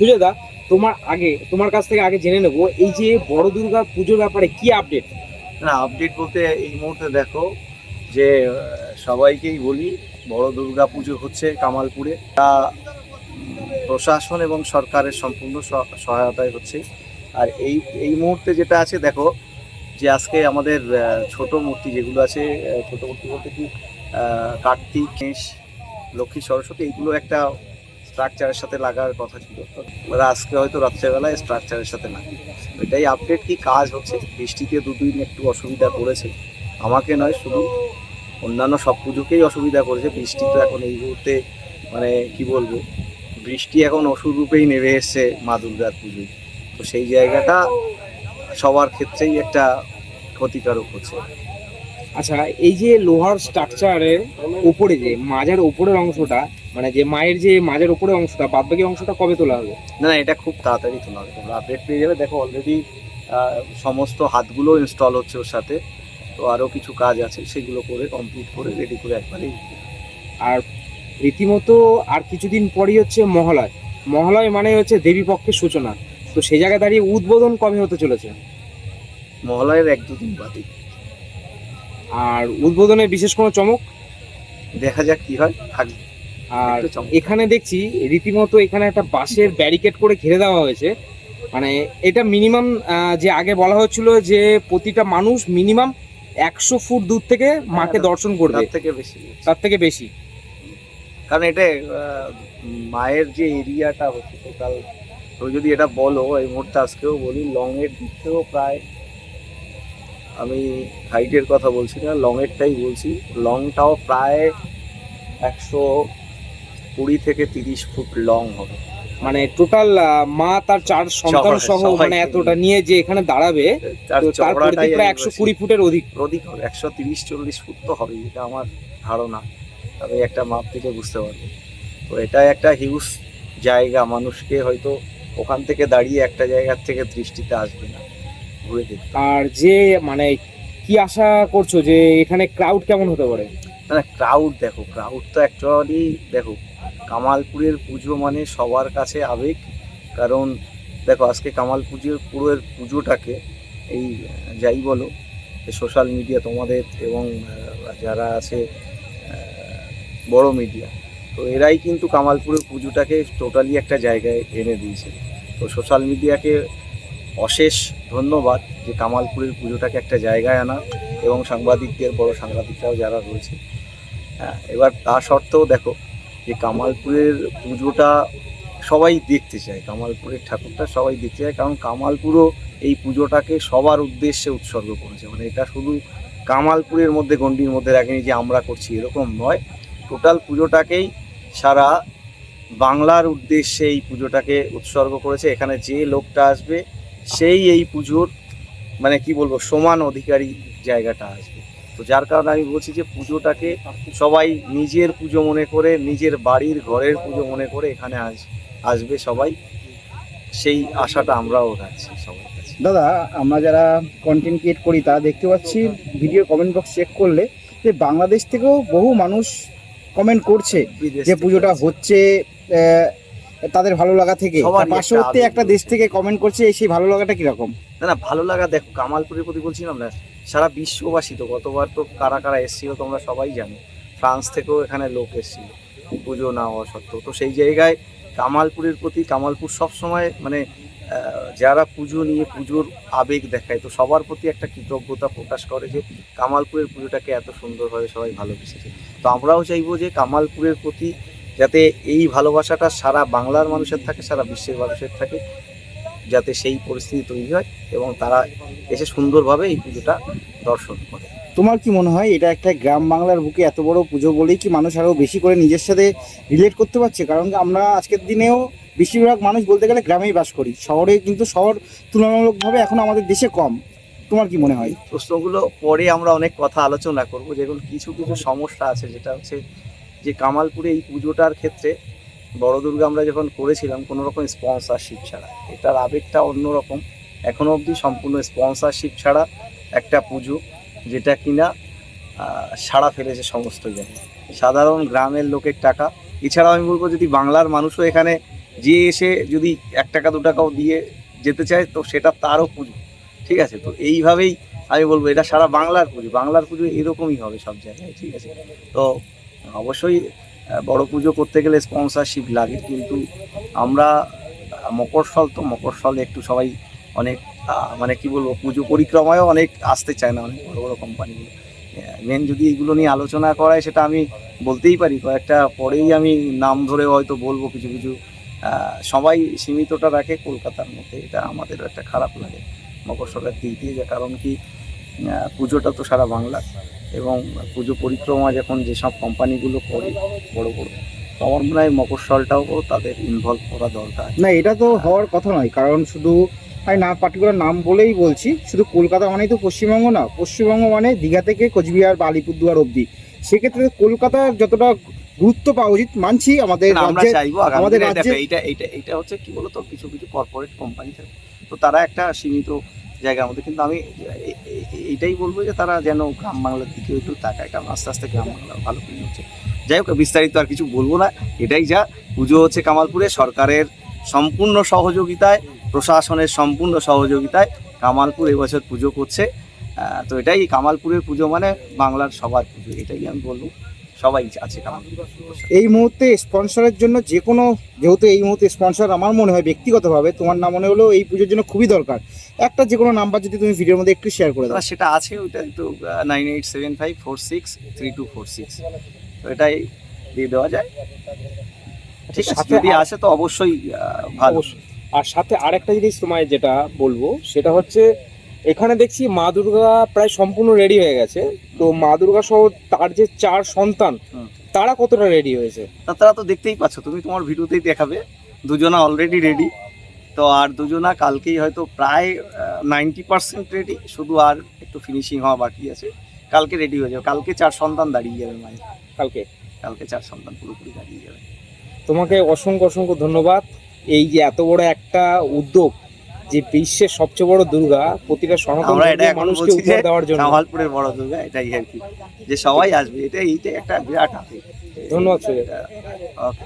সুজয়দা, তোমার কাছ থেকে আগে জেনে নেবো এই যে বড় দুর্গা পুজোর ব্যাপারে কি আপডেট। না, আপডেট বলতে এই মুহূর্তে দেখো যে সবাইকেই বলি, বড় দুর্গা পুজো হচ্ছে কামালপুরে। তা প্রশাসন এবং সরকারের সম্পূর্ণ সহায়তায় হচ্ছে। আর এই এই মুহূর্তে যেটা আছে দেখো, যে আজকে আমাদের ছোট মূর্তি যেগুলো আছে, ছোট মূর্তি বলতে কি কার্তিক, গণেশ, লক্ষ্মী, সরস্বতী, এইগুলো একটা স্ট্রাকচারের সাথে লাগার কথা ছিল। ওরা আজকে হয়তো রাত্রেবেলায় স্ট্রাকচারের সাথে লাগে। এটাই আপডেট, কি কাজ হচ্ছে। বৃষ্টিতে দুদিন একটু অসুবিধা করেছে, আমাকে নয় শুধু অন্যান্য সব পুজোকেই অসুবিধা করেছে। বৃষ্টি তো এখন এই মুহূর্তে মানে কি বলবো, বৃষ্টি এখন অসুর রূপেই নেমে এসছে মা দুর্গার পুজোয়। তো সেই জায়গাটা সবার ক্ষেত্রেই একটা ক্ষতিকারক হচ্ছে। আচ্ছা, এই যে লোহার স্ট্রাকচারের উপরে যে মাজার উপরের অংশটা, মানে যে মায়ের যে মাজার উপরের অংশটা, বাদবাকি অংশটা কবে তোলা হবে? না না, এটা খুব তাড়াতাড়ি তোলা হবে, তোমরা আপডেট পেয়ে যাবে। দেখো অলরেডি সমস্ত হাতগুলো ইনস্টল হচ্ছে ওর সাথে। তো আরও কিছু কাজ আছে, সেগুলো করে কমপ্লিট করে রেডি করে একবারেই। আর রীতিমতো আর কিছুদিন পরই হচ্ছে মহালয়। মহালয় মানে হচ্ছে দেবী পক্ষের সূচনা। তো সেই জায়গায় দাঁড়িয়ে উদ্বোধন কবে হতে চলেছে? মহালয়ের 1-2 দিন বাদে। আর উদ্বোধনের বিশেষ কোনো চমক? দেখা যাক কি হয়, থাকবে। আর একটু চমক। এখানে দেখছি রীতিমতো এখানে একটা বাঁশের ব্যারিকেড করে ঘিরে দেওয়া হয়েছে। মানে এটা মিনিমাম, যে আগে বলা হচ্ছিল যে প্রতিটা মানুষ মিনিমাম 100 ফুট দূর থেকে মাকে দর্শন করবে, তার থেকে বেশি। তার থেকে বেশি। কারণ এটা মায়ের যে এরিয়াটা হচ্ছে টোটাল, তো যদি এটা বলো এই মুহূর্তে, আজকেও বলি, লং এর দিক থেকেও প্রায়, আমি হাইটের কথা বলছি না, লং এরটাই বলছি, লংটাও প্রায় 120 থেকে 30 ফুট লং হবে। মানে টোটাল মা তার 4 সন্তান সহ সবাই মানে এতটা নিয়ে যে এখানে দাঁড়াবে, তার তো তার চওড়াটাই পরিধি প্রায় 120 ফুটের অধিক। অধিক হবে, 130-40 ফুট তো হবেই, এটা আমার ধারণা। আমি একটা মাপ থেকে বুঝতে পারবো। তো এটা একটা হিউজ জায়গা, মানুষকে হয়তো ওখান থেকে দাঁড়িয়ে একটা জায়গার থেকে দৃষ্টিতে আসবে না, ঘুরে দেখতে। আর যে মানে কি আশা করছো যে এখানে ক্রাউড কেমন হতে পারে? না, ক্রাউড দেখো, ক্রাউড তো অ্যাকচুয়ালি দেখো, কামালপুরের পুজো মানে সবার কাছে আবেগ। কারণ দেখো, আজকে কামাল পুজোটাকে এই যাই বলো, সোশ্যাল মিডিয়া তোমাদের এবং যারা আছে বড় মিডিয়া, তো এরাই কিন্তু কামালপুরের পুজোটাকে টোটালি একটা জায়গায় এনে দিয়েছে। তো সোশ্যাল মিডিয়াকে অশেষ ধন্যবাদ যে কামালপুরের পুজোটাকে একটা জায়গায় আনা, এবং সাংবাদিকদের, বড় সাংবাদিকরাও যারা রয়েছে। হ্যাঁ, এবার তা সত্ত্বেও দেখো যে কামালপুরের পুজোটা সবাই দেখতে চায়, কামালপুরের ঠাকুরটা সবাই দেখতে চায়। কারণ কামালপুরও এই পুজোটাকে সবার উদ্দেশ্যে উৎসর্গ করেছে। মানে এটা শুধু কামালপুরের মধ্যে গণ্ডির মধ্যে রাখেনি যে আমরা করছি, এরকম নয়। টোটাল পুজোটাকেই সারা বাংলার উদ্দেশ্যে এই পুজোটাকে উৎসর্গ করেছে। এখানে যে লোকটা আসবে সেই এই পুজোর মানে কি বলবো, সমান অধিকারী জায়গাটা আসবে। তো যার কারণে আমি বলছি যে পুজোটাকে সবাই নিজের পুজো মনে করে, নিজের বাড়ির ঘরের পুজো মনে করে এখানে আসবে সবাই। সেই আশাটা আমরাও রাখছি সবার কাছে। দাদা, আমরা যারা কন্টেন্ট ক্রিয়েট করি তারা দেখতে পাচ্ছি ভিডিও কমেন্ট বক্স চেক করলে যে বাংলাদেশ থেকেও বহু মানুষ কমেন্ট করছে বিদেশ যে থেকে পুজোটা আসছে। হচ্ছে তাদের ভালো লাগা থেকে। সবারই একটা পার্শ্ববর্তী আবেগ একটা দেশ থেকে কমেন্ট করছে, সেই ভালো লাগাটা কিরকম? না না, ভালো লাগা দেখো, কামালপুরের প্রতি বলছিলাম না, সারা বিশ্ববাসী। তো গতবার তো কারা কারা এসেছিল তোমরা সবাই জানো, ফ্রান্স থেকেও এখানে লোক এসেছিল পুজো না হওয়া সত্ত্বেও। তো সেই জায়গায় কামালপুরের প্রতি, কামালপুর সবসময় মানে যারা পুজো নিয়ে পুজোর আবেগ দেখায়, তো সবার প্রতি একটা কৃতজ্ঞতা প্রকাশ করে যে কামালপুরের পুজোটাকে এত সুন্দরভাবে সবাই ভালোবেসেছে। তো আমরাও চাইবো যে কামালপুরের প্রতি যাতে এই ভালোবাসাটা সারা বাংলার মানুষের থাকে, সারা বিশ্বের মানুষের থাকে, যাতে সেই পরিস্থিতি তৈরি হয় এবং তারা এসে সুন্দরভাবে এই পুজোটা দর্শন করে। তোমার কি মনে হয় এটা একটা গ্রাম বাংলার বুকে এত বড় পুজো বলেই কি মানুষ আরও বেশি করে নিজের সাথে রিলেট করতে পারছে? কারণ আমরা আজকের দিনেও বেশিরভাগ মানুষ বলতে গেলে গ্রামেই বাস করি, শহরে কিন্তু শহর তুলনামূলকভাবে এখন আমাদের দেশে কম। তোমার কি মনে হয়? প্রশ্নগুলো পরে আমরা অনেক কথা আলোচনা করব, যেগুলো কিছু কিছু সমস্যা আছে। যেটা হচ্ছে যে কামালপুরে এই পুজোটার ক্ষেত্রে বড় দুর্গা আমরা যখন করেছিলাম কোনো রকম স্পন্সরশিপ ছাড়া, এটার আবেগটা অন্যরকম। এখনও অবধি সম্পূর্ণ স্পন্সরশিপ ছাড়া একটা পুজো, যেটা কিনা সাড়া ফেলেছে সমস্ত জায়গায়, সাধারণ গ্রামের লোকের টাকা। এছাড়াও আমি বলবো যদি বাংলার মানুষও এখানে যে এসে যদি 1 টাকা 2 টাকাও দিয়ে যেতে চায় তো সেটা তারও পুজো, ঠিক আছে? তো এইভাবেই আমি বলবো এটা সারা বাংলার পুজো এরকমই হবে সব জায়গায়, ঠিক আছে? তো অবশ্যই বড় পুজো করতে গেলে স্পন্সরশিপ লাগে, কিন্তু আমরা মকরস্থলে একটু সবাই অনেক মানে কি বলবো, পুজো পরিক্রমায়ও অনেক আসতে চায় না, অনেক বড় বড় কোম্পানিগুলো। মেন যদি এগুলো নিয়ে আলোচনা করায় সেটা আমি বলতেই পারি, কয়েকটা পরেই আমি নাম ধরে হয়তো বলবো কিছু কিছু। সবাই সীমিতটা রাখে কলকাতার মধ্যে, এটা আমাদেরও একটা খারাপ লাগে মকরস্থলের দিক দিয়ে, যে কারণ কি পুজোটা তো সারা বাংলা, এবং পুজো পরিক্রমা যখন যেসব কোম্পানিগুলো করে বড় বড়, তো আমার মনে হয় মকরস্থলটাও তাদের ইনভলভ করা দরকার। না, এটা তো হওয়ার কথা নয়, কারণ শুধু আমি না পার্টিকুলার নাম বলেই বলছি, শুধু কলকাতা মানেই তো পশ্চিমবঙ্গ না, পশ্চিমবঙ্গ মানে দীঘা থেকে কোচবিহার বা আলিপুরদুয়ার অবধি। সেক্ষেত্রে কলকাতার যতটা গুরুত্ব পাওয়া উচিত মানছি, আমাদের না, আমরা রাজ্যে চাইবো আমাদের আমাদের রাজ্যে এইটা হচ্ছে কি বলতো, কিছু কিছু কর্পোরেট কোম্পানি থাকে, তো তারা একটা সীমিত জায়গার মধ্যে, কিন্তু আমি এইটাই বলবো যে তারা যেন গ্রাম বাংলার দিকে একটু তাকায়, কারণ আস্তে আস্তে গ্রাম বাংলা ভালো করে হচ্ছে। যাই হোক, বিস্তারিত আর কিছু বলবো না, এটাই যা। পুজো হচ্ছে কামালপুরে, সরকারের সম্পূর্ণ সহযোগিতায়, প্রশাসনের সম্পূর্ণ সহযোগিতায় কামালপুর এবছর পুজো করছে। তো এটাই কামালপুরের পুজো মানে বাংলার সবার পুজো, এটাই আমি বলবো। সবাই আছে কামালপুর। এই মুহূর্তে স্পন্সরের জন্য যে কোনো, যেহেতু এই মুহূর্তে স্পন্সর আমার মনে হয় ব্যক্তিগতভাবে, তোমার নাম মনে হলো এই পুজোর জন্য খুবই দরকার, একটা যে কোনো নাম্বার যদি তুমি ভিডিওর মধ্যে একটু শেয়ার করে দাও। সেটা আছে, ওইটা একটু 9875463246, তো এটাই দিয়ে দেওয়া যায়, ঠিক আছে? সাথে যদি আসে তো অবশ্যই ভালো। অবশ্যই। আর সাথে আরেকটা জিনিস তোমায় যেটা বলবো সেটা হচ্ছে, এখানে দেখছি মা দুর্গা প্রায় সম্পূর্ণ রেডি হয়ে গেছে, তো মা দুর্গা সহ তার যে 4 সন্তান হুম। তারা কতটা রেডি হয়েছে? তারা তো দেখতেই পাচ্ছ, তুমি তোমার ভিডিওতেই দেখাবে, দুজনা অলরেডি রেডি। তো আর দুজনা কালকেই হয়তো প্রায় 90% রেডি, শুধু আর একটু ফিনিশিং হওয়া বাকি আছে। কালকে রেডি হয়ে যাবে, কালকে 4 সন্তান দাঁড়িয়ে যাবে মায়ের, কালকে কালকে 4 সন্তান পুরোপুরি দাঁড়িয়ে যাবে। তোমাকে অসংখ্য অসংখ্য ধন্যবাদ। এই যে এত বড় একটা উদ্যোগ, যে বিশ্বের সবচেয়ে বড় দুর্গা প্রতিটা সনাতন আমরা এটা ধর্মের এখন মানুষকে বলছি যে উপহার দেওয়ার জন্য। কামালপুরের বড় দুর্গা এটাই আর কি, যে সবাই আসবে, এইটাই একটা বিরাট হাতে। ধন্যবাদ সুজয়। ওকে।